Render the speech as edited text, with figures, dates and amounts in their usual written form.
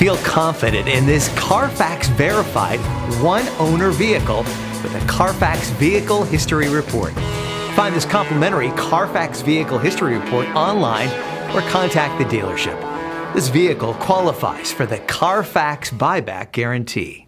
Feel confident in this CARFAX verified one-owner vehicle with a CARFAX Vehicle History Report. Find this complimentary CARFAX Vehicle History Report online or contact the dealership. This vehicle qualifies for the CARFAX buyback guarantee.